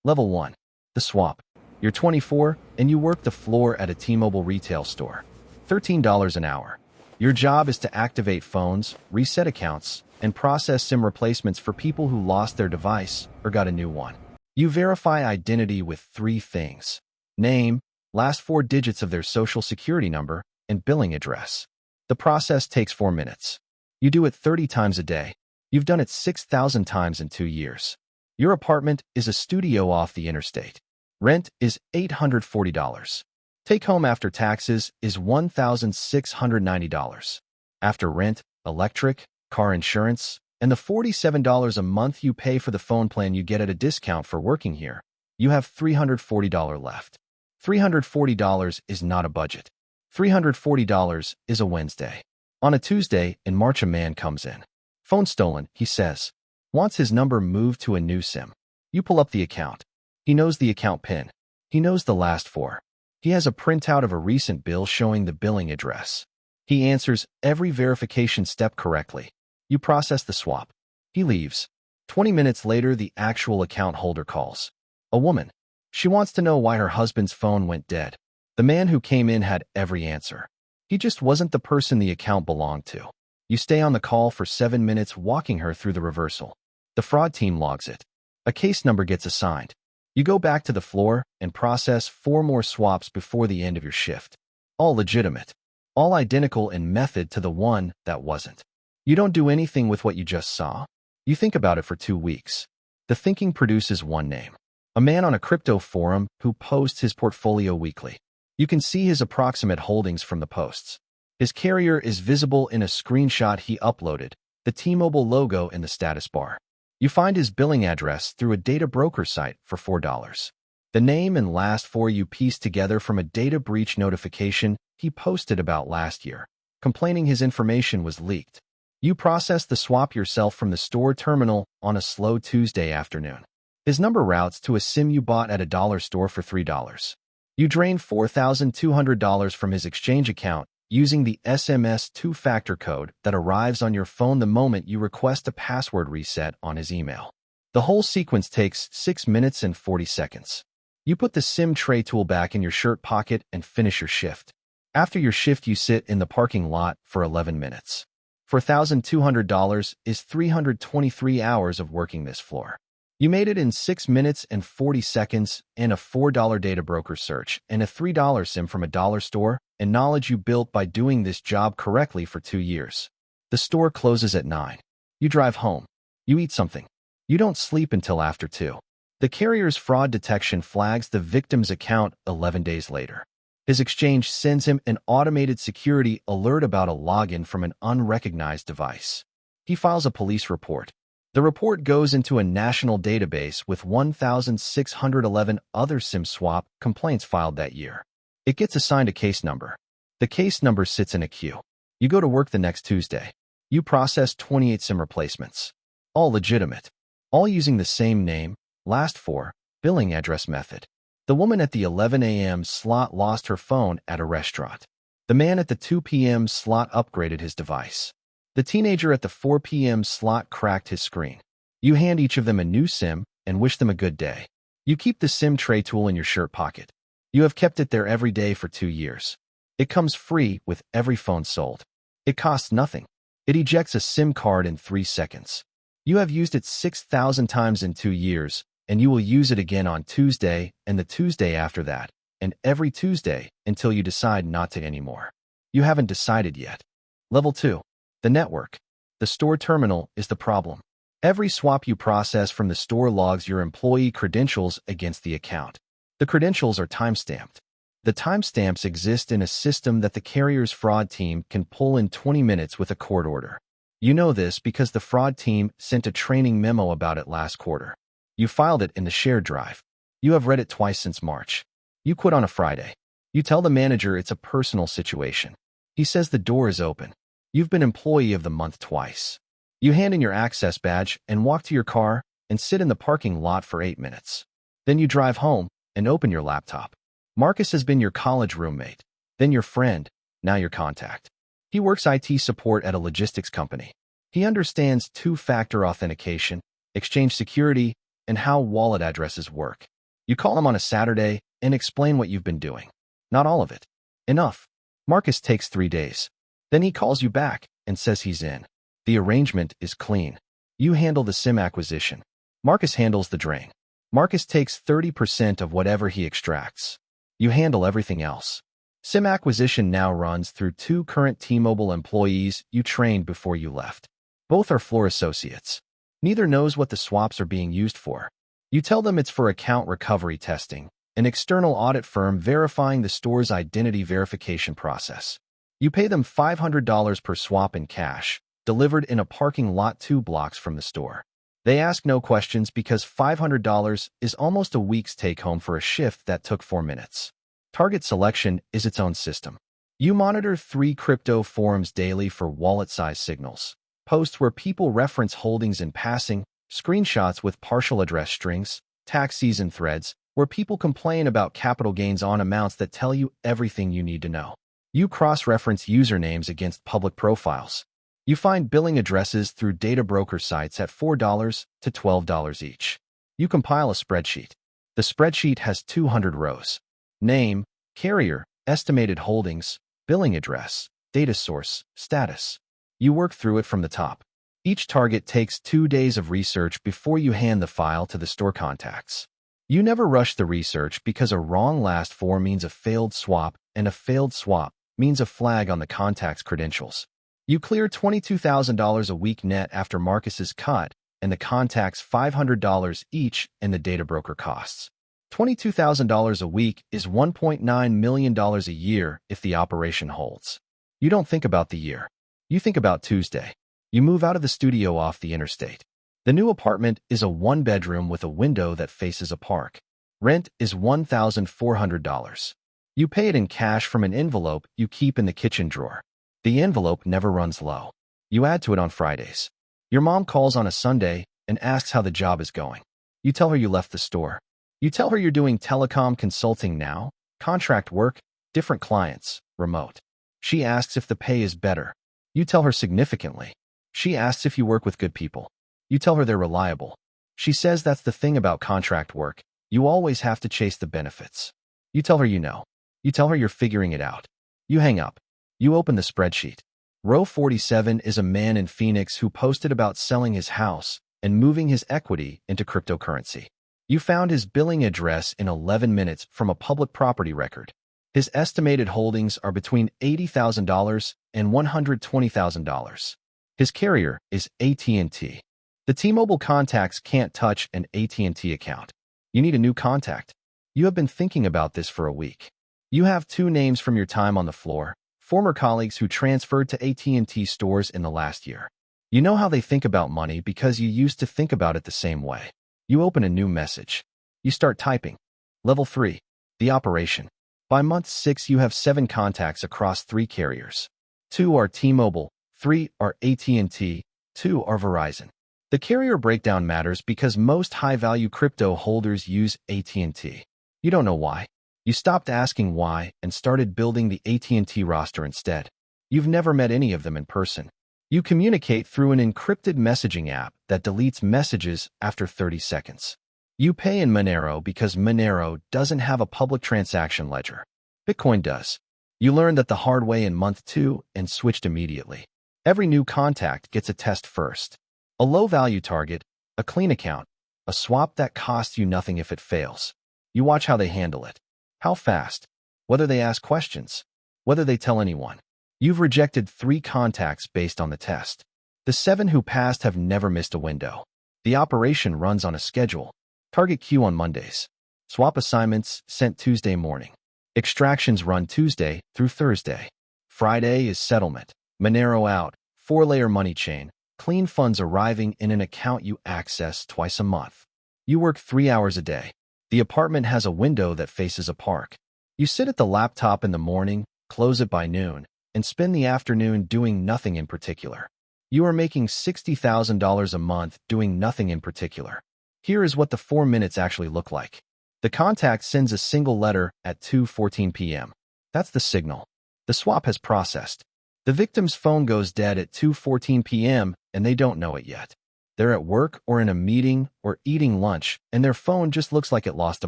Level 1. The swap. You're 24, and you work the floor at a T-Mobile retail store. $13 an hour. Your job is to activate phones, reset accounts, and process SIM replacements for people who lost their device or got a new one. You verify identity with 3 things: name, last 4 digits of their social security number, and billing address. The process takes 4 minutes. You do it 30 times a day. You've done it 6,000 times in 2 years. Your apartment is a studio off the interstate. Rent is $840. Take home after taxes is $1,690. After rent, electric, car insurance, and the $47 a month you pay for the phone plan you get at a discount for working here, you have $340 left. $340 is not a budget. $340 is a Wednesday. On a Tuesday in March, a man comes in. Phone stolen, he says. Wants his number moved to a new SIM. You pull up the account. He knows the account PIN. He knows the last 4. He has a printout of a recent bill showing the billing address. He answers every verification step correctly. You process the swap. He leaves. 20 minutes later, the actual account holder calls. A woman. She wants to know why her husband's phone went dead. The man who came in had every answer. He just wasn't the person the account belonged to. You stay on the call for 7 minutes walking her through the reversal. The fraud team logs it. A case number gets assigned. You go back to the floor and process 4 more swaps before the end of your shift. All legitimate. All identical in method to the one that wasn't. You don't do anything with what you just saw. You think about it for 2 weeks. The thinking produces one name. A man on a crypto forum who posts his portfolio weekly. You can see his approximate holdings from the posts. His carrier is visible in a screenshot he uploaded, the T-Mobile logo in the status bar. You find his billing address through a data broker site for $4. The name and last 4 you piece together from a data breach notification he posted about last year, complaining his information was leaked. You process the swap yourself from the store terminal on a slow Tuesday afternoon. His number routes to a SIM you bought at a dollar store for $3. You drain $4,200 from his exchange account using the SMS 2-factor code that arrives on your phone the moment you request a password reset on his email. The whole sequence takes 6 minutes and 40 seconds. You put the SIM tray tool back in your shirt pocket and finish your shift. After your shift, you sit in the parking lot for 11 minutes. $4,200 is 323 hours of working this floor. You made it in 6 minutes and 40 seconds in a $4 data broker search and a $3 SIM from a dollar store, and knowledge you built by doing this job correctly for 2 years. The store closes at 9. You drive home. You eat something. You don't sleep until after 2. The carrier's fraud detection flags the victim's account 11 days later. His exchange sends him an automated security alert about a login from an unrecognized device. He files a police report. The report goes into a national database with 1,611 other SIM swap complaints filed that year. It gets assigned a case number. The case number sits in a queue. You go to work the next Tuesday. You process 28 SIM replacements. All legitimate. All using the same name, last 4, billing address method. The woman at the 11 a.m. slot lost her phone at a restaurant. The man at the 2 p.m. slot upgraded his device. The teenager at the 4 p.m. slot cracked his screen. You hand each of them a new SIM and wish them a good day. You keep the SIM tray tool in your shirt pocket. You have kept it there every day for 2 years. It comes free with every phone sold. It costs nothing. It ejects a SIM card in 3 seconds. You have used it 6,000 times in 2 years, and you will use it again on Tuesday and the Tuesday after that, and every Tuesday until you decide not to anymore. You haven't decided yet. Level 2. The network. The store terminal is the problem. Every swap you process from the store logs your employee credentials against the account. The credentials are timestamped. The timestamps exist in a system that the carrier's fraud team can pull in 20 minutes with a court order. You know this because the fraud team sent a training memo about it last quarter. You filed it in the shared drive. You have read it twice since March. You quit on a Friday. You tell the manager it's a personal situation. He says the door is open. You've been Employee of the Month twice. You hand in your access badge and walk to your car and sit in the parking lot for 8 minutes. Then you drive home and open your laptop. Marcus has been your college roommate, then your friend, now your contact. He works IT support at a logistics company. He understands 2-factor authentication, exchange security, and how wallet addresses work. You call him on a Saturday and explain what you've been doing. Not all of it. Enough. Marcus takes 3 days. Then he calls you back and says he's in. The arrangement is clean. You handle the SIM acquisition. Marcus handles the drain. Marcus takes 30% of whatever he extracts. You handle everything else. SIM acquisition now runs through 2 current T-Mobile employees you trained before you left. Both are floor associates. Neither knows what the swaps are being used for. You tell them it's for account recovery testing, an external audit firm verifying the store's identity verification process. You pay them $500 per swap in cash, delivered in a parking lot 2 blocks from the store. They ask no questions because $500 is almost a week's take-home for a shift that took 4 minutes. Target selection is its own system. You monitor 3 crypto forums daily for wallet size signals, posts where people reference holdings in passing, screenshots with partial address strings, tax season threads, where people complain about capital gains on amounts that tell you everything you need to know. You cross-reference usernames against public profiles. You find billing addresses through data broker sites at $4 to $12 each. You compile a spreadsheet. The spreadsheet has 200 rows. Name, carrier, estimated holdings, billing address, data source, status. You work through it from the top. Each target takes 2 days of research before you hand the file to the store contacts. You never rush the research because a wrong last 4 means a failed swap, and a failed swap means a flag on the contact's credentials. You clear $22,000 a week net after Marcus's cut, and the contacts $500 each and the data broker costs. $22,000 a week is $1.9 million a year if the operation holds. You don't think about the year. You think about Tuesday. You move out of the studio off the interstate. The new apartment is a 1-bedroom with a window that faces a park. Rent is $1,400. You pay it in cash from an envelope you keep in the kitchen drawer. The envelope never runs low. You add to it on Fridays. Your mom calls on a Sunday and asks how the job is going. You tell her you left the store. You tell her you're doing telecom consulting now, contract work, different clients, remote. She asks if the pay is better. You tell her significantly. She asks if you work with good people. You tell her they're reliable. She says that's the thing about contract work. You always have to chase the benefits. You tell her you know. You tell her you're figuring it out. You hang up. You open the spreadsheet. Row 47 is a man in Phoenix who posted about selling his house and moving his equity into cryptocurrency. You found his billing address in 11 minutes from a public property record. His estimated holdings are between $80,000 and $120,000. His carrier is AT&T. The T-Mobile contacts can't touch an AT&T account. You need a new contact. You have been thinking about this for a week. You have 2 names from your time on the floor, former colleagues who transferred to AT&T stores in the last year. You know how they think about money because you used to think about it the same way. You open a new message. You start typing. Level 3. The operation. By month 6, you have 7 contacts across 3 carriers. 2 are T-Mobile, 3 are AT&T, 2 are Verizon. The carrier breakdown matters because most high-value crypto holders use AT&T. You don't know why. You stopped asking why and started building the AT&T roster instead. You've never met any of them in person. You communicate through an encrypted messaging app that deletes messages after 30 seconds. You pay in Monero because Monero doesn't have a public transaction ledger. Bitcoin does. You learned that the hard way in month 2 and switched immediately. Every new contact gets a test first. A low-value target, a clean account, a swap that costs you nothing if it fails. You watch how they handle it. How fast? Whether they ask questions. Whether they tell anyone. You've rejected 3 contacts based on the test. The 7 who passed have never missed a window. The operation runs on a schedule. Target queue on Mondays. Swap assignments sent Tuesday morning. Extractions run Tuesday through Thursday. Friday is settlement. Monero out. 4-layer money chain. Clean funds arriving in an account you access twice a month. You work 3 hours a day. The apartment has a window that faces a park. You sit at the laptop in the morning, close it by noon, and spend the afternoon doing nothing in particular. You are making $60,000 a month doing nothing in particular. Here is what the 4 minutes actually look like. The contact sends a single letter at 2:14 p.m. That's the signal. The swap has processed. The victim's phone goes dead at 2:14 p.m. and they don't know it yet. They're at work or in a meeting or eating lunch, and their phone just looks like it lost a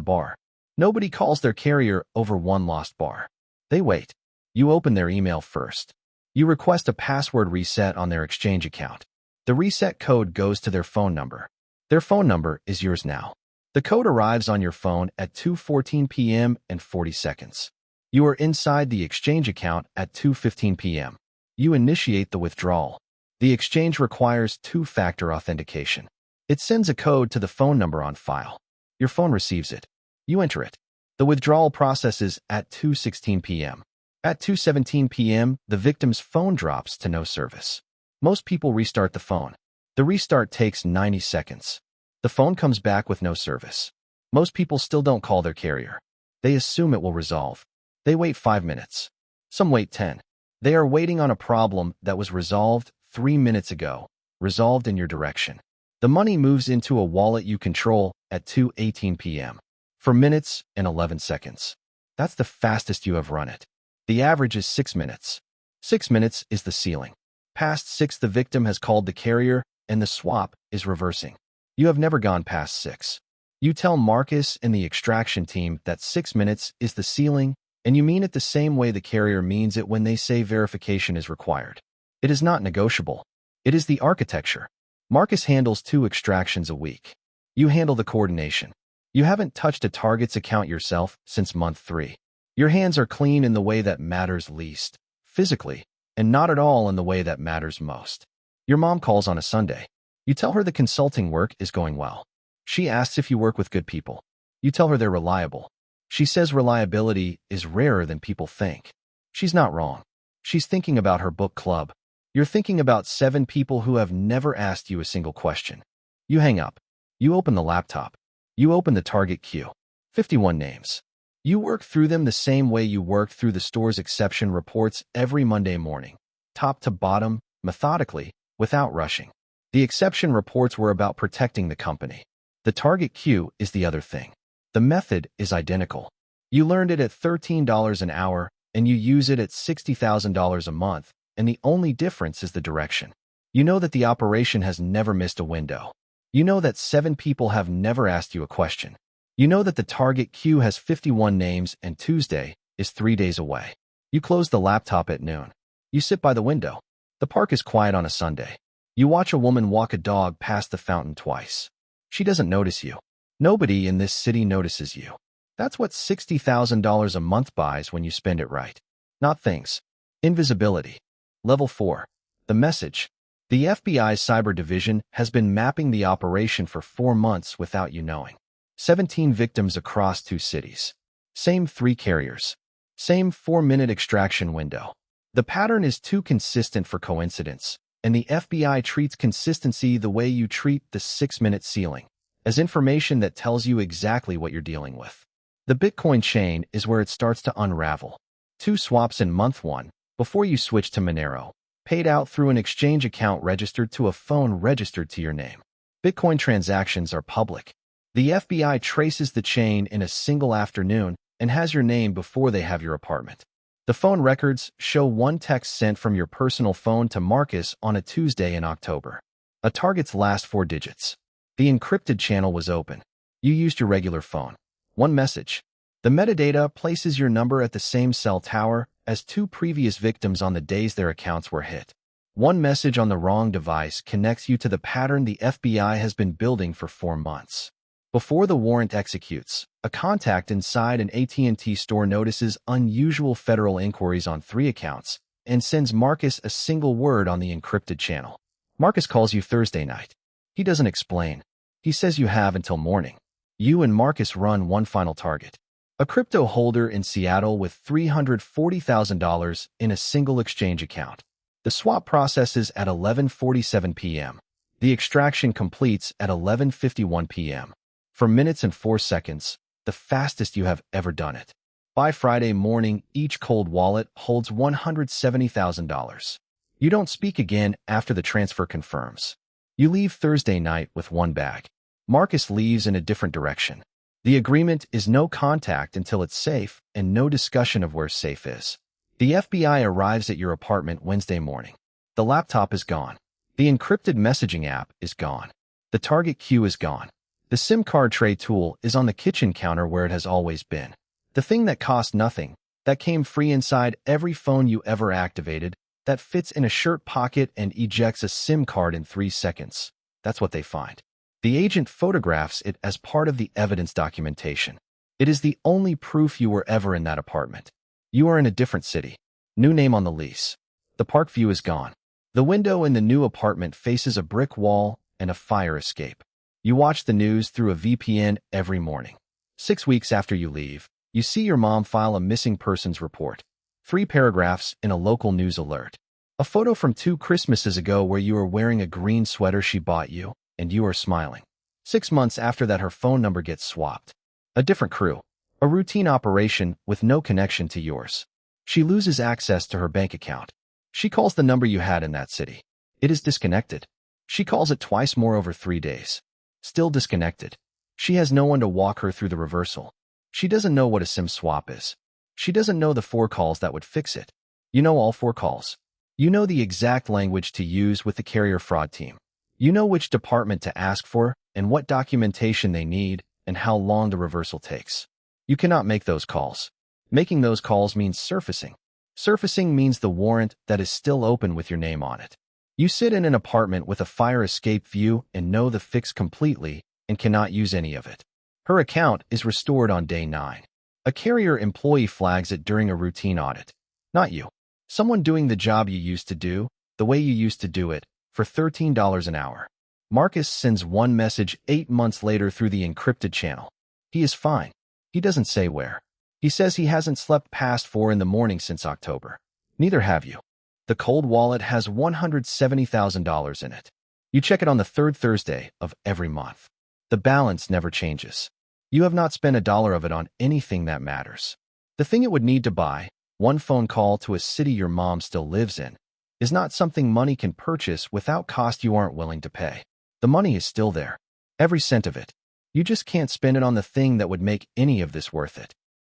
bar. Nobody calls their carrier over one lost bar. They wait. You open their email first. You request a password reset on their exchange account. The reset code goes to their phone number. Their phone number is yours now. The code arrives on your phone at 2:14 p.m. and 40 seconds. You are inside the exchange account at 2:15 p.m. You initiate the withdrawal. The exchange requires two-factor authentication. It sends a code to the phone number on file. Your phone receives it. You enter it. The withdrawal processes at 2:16 p.m. At 2:17 p.m., the victim's phone drops to no service. Most people restart the phone. The restart takes 90 seconds. The phone comes back with no service. Most people still don't call their carrier. They assume it will resolve. They wait 5 minutes. Some wait 10. They are waiting on a problem that was resolved 3 minutes ago, resolved in your direction. The money moves into a wallet you control at 2:18 p.m. for minutes and 11 seconds. That's the fastest you have run it. The average is 6 minutes. 6 minutes is the ceiling. Past 6, the victim has called the carrier, and the swap is reversing. You have never gone past 6. You tell Marcus and the extraction team that 6 minutes is the ceiling, and you mean it the same way the carrier means it when they say verification is required. It is not negotiable. It is the architecture. Marcus handles 2 extractions a week. You handle the coordination. You haven't touched a target's account yourself since month 3. Your hands are clean in the way that matters least, physically, and not at all in the way that matters most. Your mom calls on a Sunday. You tell her the consulting work is going well. She asks if you work with good people. You tell her they're reliable. She says reliability is rarer than people think. She's not wrong. She's thinking about her book club. You're thinking about 7 people who have never asked you a single question. You hang up. You open the laptop. You open the target queue. 51 names. You work through them the same way you work through the store's exception reports every Monday morning, top to bottom, methodically, without rushing. The exception reports were about protecting the company. The target queue is the other thing. The method is identical. You learned it at $13 an hour, and you use it at $60,000 a month, and the only difference is the direction. You know that the operation has never missed a window. You know that 7 people have never asked you a question. You know that the target queue has 51 names and Tuesday is 3 days away. You close the laptop at noon. You sit by the window. The park is quiet on a Sunday. You watch a woman walk a dog past the fountain twice. She doesn't notice you. Nobody in this city notices you. That's what $60,000 a month buys when you spend it right. Not things. Invisibility. Level 4. The message. The FBI's cyber division has been mapping the operation for 4 months without you knowing. 17 victims across 2 cities. Same 3 carriers. Same 4-minute extraction window. The pattern is too consistent for coincidence, and the FBI treats consistency the way you treat the 6-minute ceiling, as information that tells you exactly what you're dealing with. The Bitcoin chain is where it starts to unravel. 2 swaps in month 1, before you switch to Monero, paid out through an exchange account registered to a phone registered to your name. Bitcoin transactions are public. The FBI traces the chain in a single afternoon and has your name before they have your apartment. The phone records show 1 text sent from your personal phone to Marcus on a Tuesday in October. A target's last 4 digits. The encrypted channel was open. You used your regular phone. 1 message. The metadata places your number at the same cell tower as 2 previous victims on the days their accounts were hit. 1 message on the wrong device connects you to the pattern the FBI has been building for 4 months. Before the warrant executes, a contact inside an AT&T store notices unusual federal inquiries on 3 accounts and sends Marcus a single word on the encrypted channel. Marcus calls you Thursday night. He doesn't explain. He says you have until morning. You and Marcus run 1 final target. A crypto holder in Seattle with $340,000 in a single exchange account. The swap processes at 11:47 p.m. The extraction completes at 11:51 p.m. For minutes and 4 seconds, the fastest you have ever done it. By Friday morning, each cold wallet holds $170,000. You don't speak again after the transfer confirms. You leave Thursday night with 1 bag. Marcus leaves in a different direction. The agreement is no contact until it's safe and no discussion of where safe is. The FBI arrives at your apartment Wednesday morning. The laptop is gone. The encrypted messaging app is gone. The Target queue is gone. The SIM card tray tool is on the kitchen counter where it has always been. The thing that cost nothing, that came free inside every phone you ever activated, that fits in a shirt pocket and ejects a SIM card in 3 seconds. That's what they find. The agent photographs it as part of the evidence documentation. It is the only proof you were ever in that apartment. You are in a different city. New name on the lease. The park view is gone. The window in the new apartment faces a brick wall and a fire escape. You watch the news through a VPN every morning. 6 weeks after you leave, you see your mom file a missing persons report. 3 paragraphs in a local news alert. A photo from 2 Christmases ago where you are wearing a green sweater she bought you, and you are smiling. 6 months after that, her phone number gets swapped. A different crew. A routine operation with no connection to yours. She loses access to her bank account. She calls the number you had in that city. It is disconnected. She calls it twice more over 3 days. Still disconnected. She has no one to walk her through the reversal. She doesn't know what a SIM swap is. She doesn't know the 4 calls that would fix it. You know all 4 calls. You know the exact language to use with the carrier fraud team. You know which department to ask for and what documentation they need and how long the reversal takes. You cannot make those calls. Making those calls means surfacing. Surfacing means the warrant that is still open with your name on it. You sit in an apartment with a fire escape view and know the fix completely and cannot use any of it. Her account is restored on day 9. A carrier employee flags it during a routine audit. Not you. Someone doing the job you used to do, the way you used to do it, for $13 an hour. Marcus sends one message 8 months later through the encrypted channel. He is fine. He doesn't say where. He says he hasn't slept past 4 in the morning since October. Neither have you. The cold wallet has $170,000 in it. You check it on the 3rd Thursday of every month. The balance never changes. You have not spent $1 of it on anything that matters. The thing it would need to buy, one phone call to a city your mom still lives in, is not something money can purchase without cost you aren't willing to pay. The money is still there. Every cent of it. You just can't spend it on the thing that would make any of this worth it.